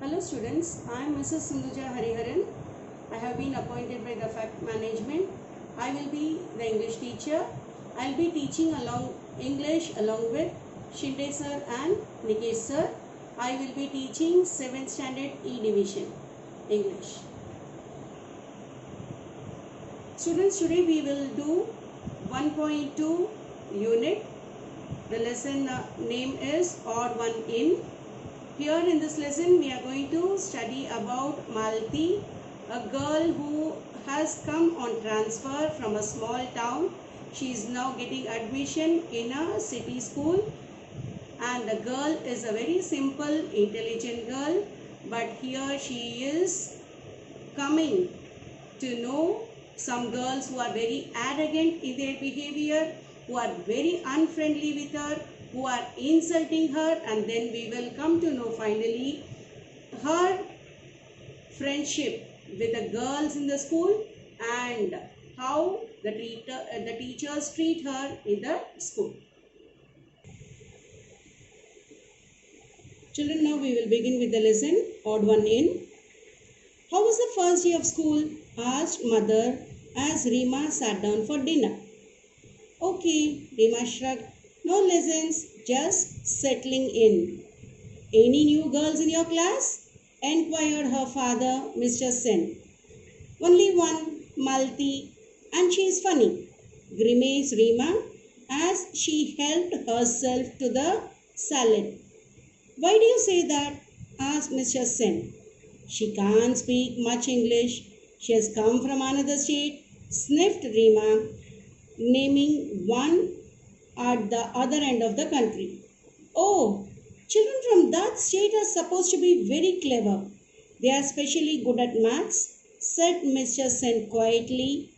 Hello students, I am Mrs. Sindhuja Hariharan. I have been appointed by the fact management. I will be the English teacher. I will be teaching English along with Shinde sir and Nikesh sir. I will be teaching 7th standard E division English. Students, today we will do 1.2 unit. The lesson name is Odd One In. Here in this lesson we are going to study about Malti, a girl who has come on transfer from a small town. She is now getting admission in a city school, and the girl is a very simple, intelligent girl, but here she is coming to know some girls who are very arrogant in their behavior, who are very unfriendly with her, who are insulting her, and then we will come to know finally her friendship with the girls in the school and how the teachers treat her in the school. Children, now we will begin with the lesson Odd One In. How was the first day of school? Asked mother as Rima sat down for dinner. Okay, Rima shrugged. No lessons, just settling in. Any new girls in your class? Enquired her father, Mr. Sen. Only one, Malti, and she is funny, grimaced Rima as she helped herself to the salad. Why do you say that? Asked Mr. Sen. She can't speak much English. She has come from another state, sniffed Rima, naming one at the other end of the country. Oh, children from that state are supposed to be very clever. They are especially good at maths, said Mr. Sen quietly.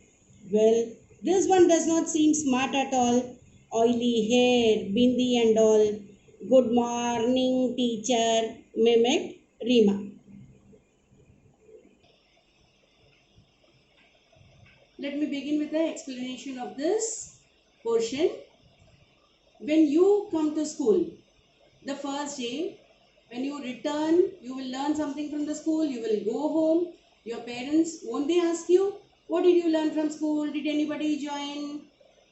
Well, this one does not seem smart at all. Oily hair, bindi and all. Good morning, teacher, mimicked Rima. Let me begin with the explanation of this portion. When you come to school, the first day, when you return, you will learn something from the school, you will go home, your parents, won't they ask you, what did you learn from school, did anybody join?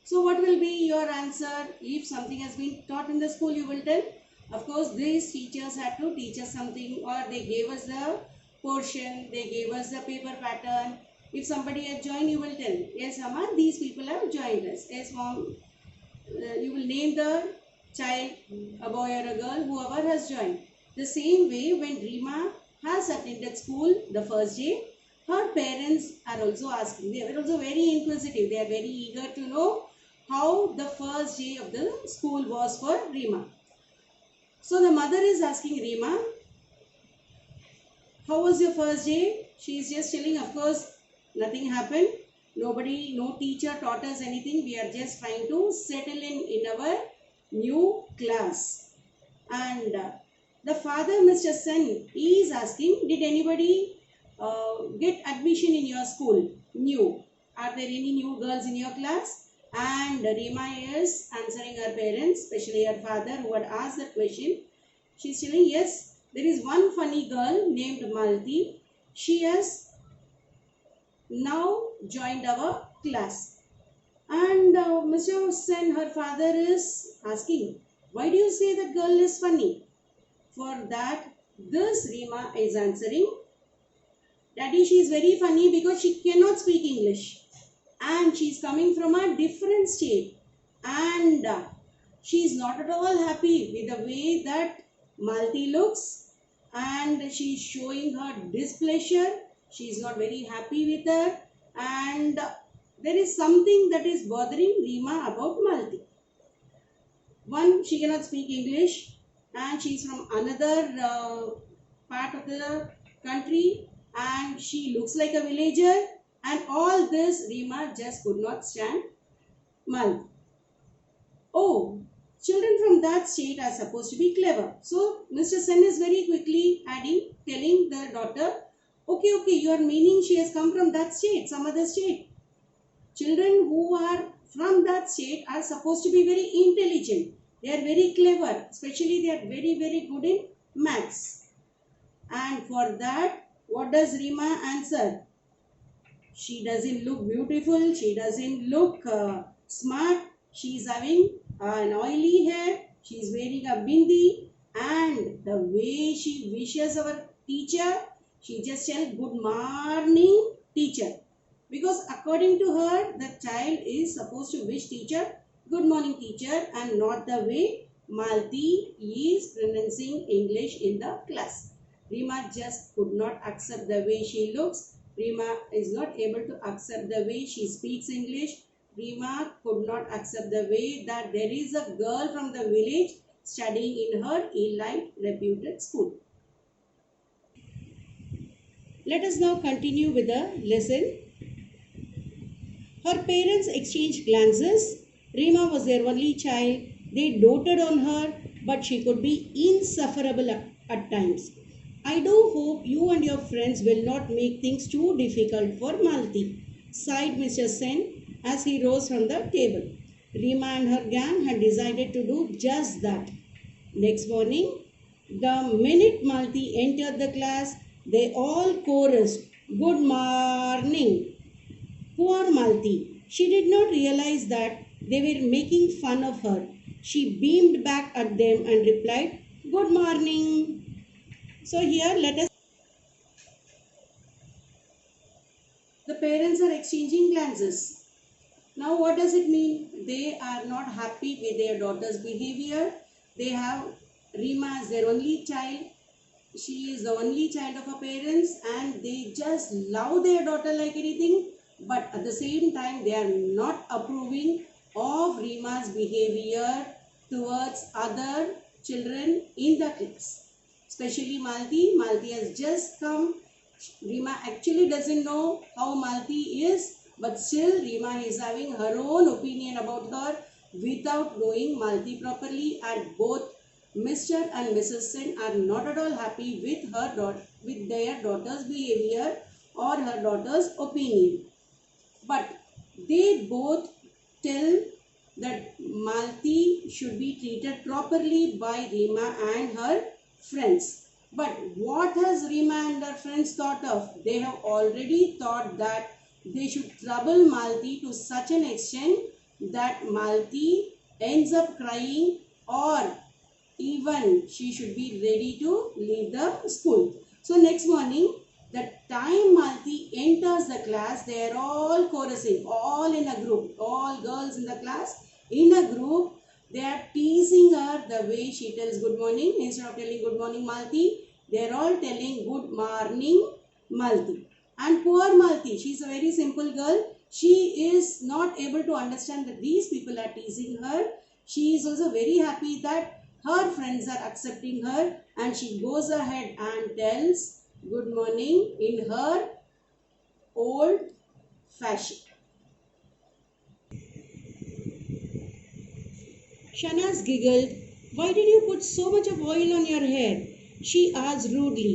So what will be your answer? If something has been taught in the school, you will tell, of course, these teachers had to teach us something, or they gave us the portion, they gave us the paper pattern. If somebody has joined, you will tell, yes, Amma, these people have joined us. Yes, mom, you will name the child, a boy or a girl, whoever has joined. The same way, when Rima has attended school the first day, her parents are also asking. They are also very inquisitive. They are very eager to know how the first day of the school was for Rima. So the mother is asking Rima, how was your first day? She is just telling, of course, nothing happened. Nobody, no teacher taught us anything. We are just trying to settle in our new class. And the father, Mr. Sen, is asking, did anybody get admission in your school? New. Are there any new girls in your class? And Rima is answering her parents, especially her father who had asked that question. She is telling, yes, there is one funny girl named Malti. She has now joined our class. And Mr. Sen, her father, is asking, why do you say that girl is funny? For that, this Rima is answering, Daddy, she is very funny because she cannot speak English. And she is coming from a different state. And she is not at all happy with the way that Malti looks. And she is showing her displeasure. She is not very happy with her, and there is something that is bothering Rima about Malti. One, she cannot speak English, and she is from another part of the country, and she looks like a villager, and all this Rima just could not stand Malti. Oh, children from that state are supposed to be clever. So Mr. Sen is very quickly telling the daughter, okay, you are meaning she has come from that state, some other state. Children who are from that state are supposed to be very intelligent. They are very clever, especially they are very, very good in maths. And for that, what does Rima answer? She doesn't look beautiful. She doesn't look smart. She's having an oily hair. She's wearing a bindi. And the way she wishes our teacher, she just tells good morning teacher. Because according to her, the child is supposed to wish teacher good morning teacher and not the way Malti is pronouncing English in the class. Rima just could not accept the way she looks. Rima is not able to accept the way she speaks English. Rima could not accept the way that there is a girl from the village studying in her elite reputed school. Let us now continue with the lesson. Her parents exchanged glances. Rima was their only child. They doted on her, but she could be insufferable at times. I do hope you and your friends will not make things too difficult for Malti, sighed Mr. Sen as he rose from the table. Rima and her gang had decided to do just that. Next morning, the minute Malti entered the class, they all chorused, "Good morning." Poor Malti. She did not realize that they were making fun of her. She beamed back at them and replied, "Good morning." So here let us. The parents are exchanging glances. Now what does it mean? They are not happy with their daughter's behavior. They have Rima as their only child. She is the only child of her parents and they just love their daughter like anything. But at the same time, they are not approving of Rima's behavior towards other children in the class. Especially Malti. Malti has just come. Rima actually doesn't know how Malti is, but still Rima is having her own opinion about her without knowing Malti properly, and both Mr. and Mrs. Sen are not at all happy with their daughter's behavior or her daughter's opinion. But they both tell that Malti should be treated properly by Rima and her friends. But what has Rima and her friends thought of? They have already thought that they should trouble Malti to such an extent that Malti ends up crying, or even she should be ready to leave the school. So next morning, the time Malti enters the class, they are all chorusing, all in a group, all girls in the class in a group. They are teasing her the way she tells good morning. Instead of telling good morning Malti, they are all telling good morning Malti. And poor Malti, she is a very simple girl. She is not able to understand that these people are teasing her. She is also very happy that her friends are accepting her, and she goes ahead and tells good morning in her old fashion. Shahnaz giggled. "Why did you put so much of oil on your hair?" she asked rudely.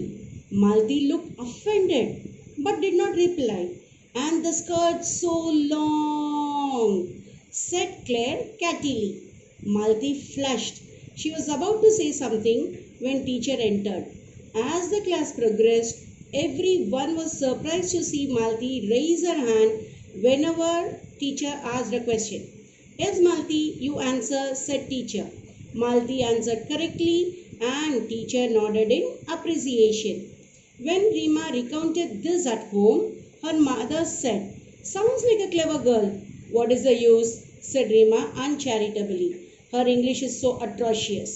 Malti looked offended but did not reply. "And the skirt so long," said Claire cattily. Malti flushed. She was about to say something when teacher entered. As the class progressed, everyone was surprised to see Malti raise her hand whenever teacher asked a question. "Yes, Malti, you answer," said teacher. Malti answered correctly and teacher nodded in appreciation. When Rima recounted this at home, her mother said, "Sounds like a clever girl." "What is the use?" said Rima uncharitably. "Her English is so atrocious."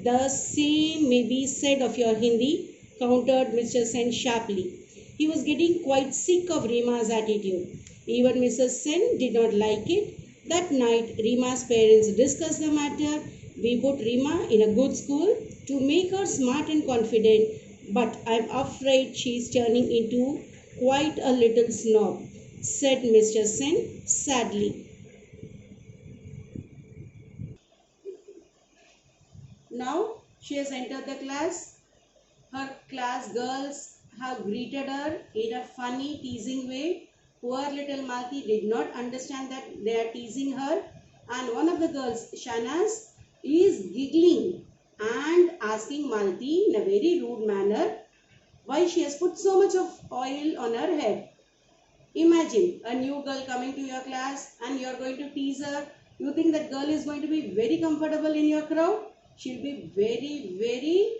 "The same may be said of your Hindi," countered Mr. Sen sharply. He was getting quite sick of Rima's attitude. Even Mrs. Sen did not like it. That night, Rima's parents discussed the matter. "We put Rima in a good school to make her smart and confident, but I'm afraid she's turning into quite a little snob," said Mr. Sen sadly. Now she has entered the class. Her class girls have greeted her in a funny, teasing way. Poor little Malti did not understand that they are teasing her, and one of the girls, Shahnaz, is giggling and asking Malti in a very rude manner, Why she has put so much of oil on her head? Imagine a new girl coming to your class and you are going to tease her. You think that girl is going to be very comfortable in your crowd? She'll be very.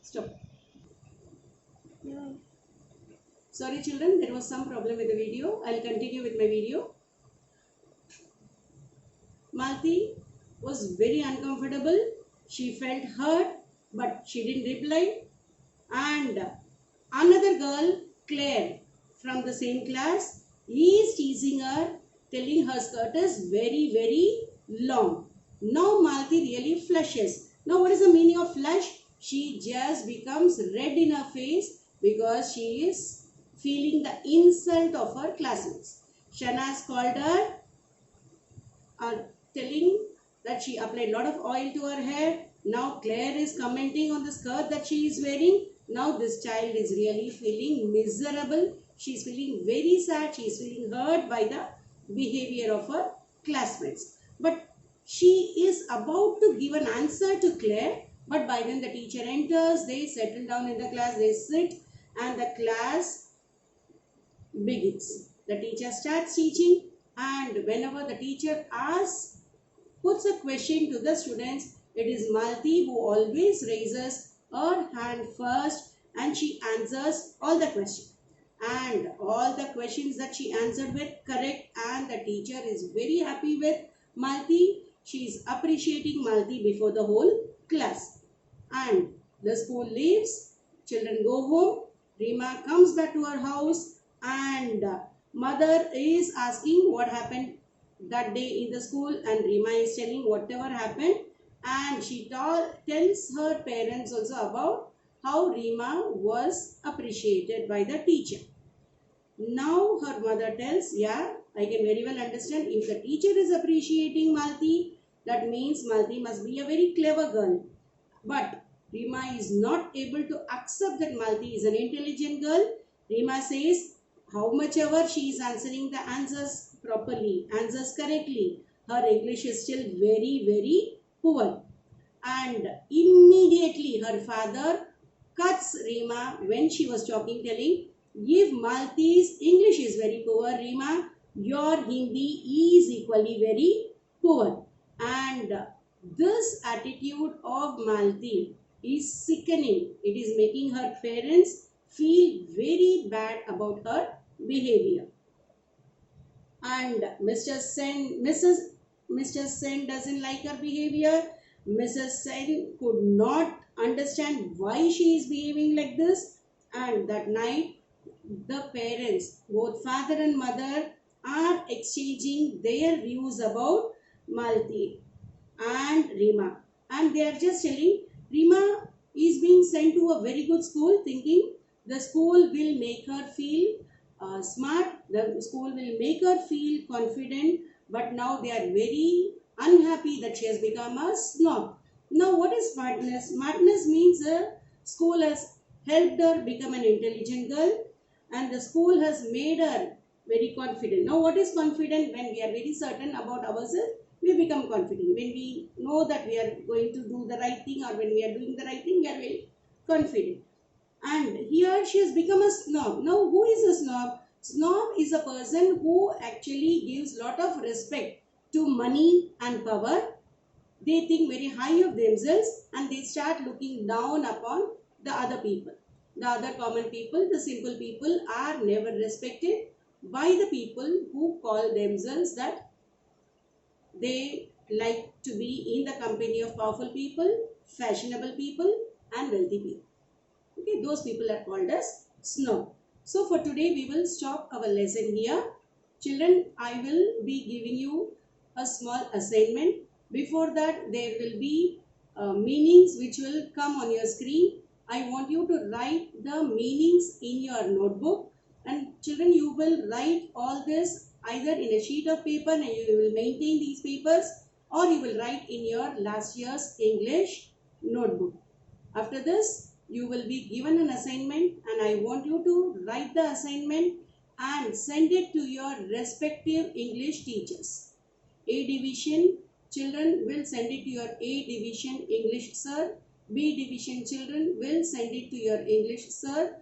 Stop. Yeah. Sorry children, there was some problem with the video. I'll continue with my video. Malti was very uncomfortable. She felt hurt, but she didn't reply. And another girl, Claire, from the same class, is teasing her, telling her skirt is very long. Now Malti really flushes. Now what is the meaning of flush? She just becomes red in her face because she is feeling the insult of her classmates. Shanaz called her, telling that she applied a lot of oil to her hair. Now Claire is commenting on the skirt that she is wearing. Now this child is really feeling miserable. She is feeling very sad. She is feeling hurt by the behavior of her classmates. But she is about to give an answer to Claire. But by then the teacher enters. They settle down in the class. They sit and the class begins. The teacher starts teaching, and whenever the teacher puts a question to the students, it is Malti who always raises her hand first and she answers all the questions. And all the questions that she answered with correct, and the teacher is very happy with Malti. She is appreciating Malti before the whole class. And the school leaves, children go home, Rima comes back to her house, and mother is asking what happened that day in the school, and Rima is telling whatever happened, and she tells her parents also about how Rima was appreciated by the teacher. Now her mother tells, yeah, I can very well understand, if the teacher is appreciating Malti, that means Malti must be a very clever girl. But Rima is not able to accept that Malti is an intelligent girl. Rima says, how much ever she is answering the answers properly, answers correctly, her English is still very poor. And immediately her father cuts Rima when she was talking, telling, if Malti's English is very poor, Rima, your Hindi is equally very poor. And this attitude of Malti is sickening. It is making her parents feel very bad about her behavior. And Mr. Sen doesn't like her behavior. Mrs. Sen could not understand why she is behaving like this. And that night, the parents, both father and mother, are exchanging their views about Malti and Rima. And they are just telling, Rima is being sent to a very good school, thinking the school will make her feel smart, the school will make her feel confident, but now they are very unhappy that she has become a snob. Now what is smartness? Smartness means the school has helped her become an intelligent girl, and the school has made her very confident. Now what is confident? When we are very certain about ourselves, we become confident. When we know that we are going to do the right thing, or when we are doing the right thing, we are very confident. And here she has become a snob. Now who is a snob? Snob is a person who actually gives lot of respect to money and power. They think very high of themselves and they start looking down upon the other people. The other common people, the simple people, are never respected by the people who call themselves that they like to be in the company of powerful people, fashionable people and wealthy people. Okay, those people are called as snob. So for today we will stop our lesson here. Children, I will be giving you a small assignment. Before that, there will be meanings which will come on your screen. I want you to write the meanings in your notebook, and children, you will write all this either in a sheet of paper and you will maintain these papers, or you will write in your last year's English notebook. After this, you will be given an assignment and I want you to write the assignment and send it to your respective English teachers. A division children will send it to your A division English sir. B division children will send it to your English sir,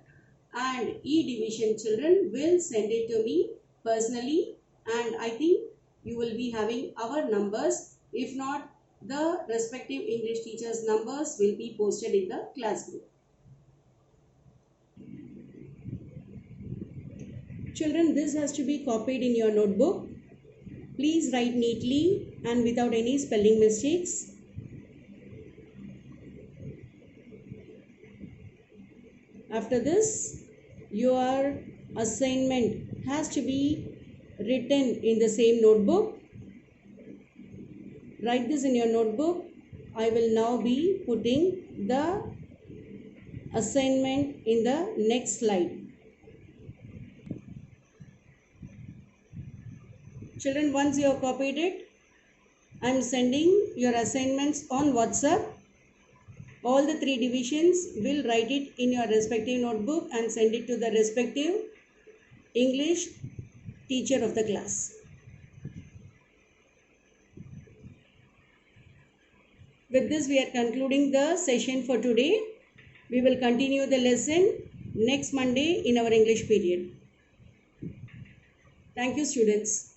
and E division children will send it to me personally, and I think you will be having our numbers. If not, the respective English teachers' numbers will be posted in the class group. Children, this has to be copied in your notebook. Please write neatly and without any spelling mistakes. After this, your assignment has to be written in the same notebook. Write this in your notebook. I will now be putting the assignment in the next slide. Children, once you have copied it, I am sending your assignments on WhatsApp. All the 3 divisions will write it in your respective notebook and send it to the respective English teacher of the class. With this, we are concluding the session for today. We will continue the lesson next Monday in our English period. Thank you, students.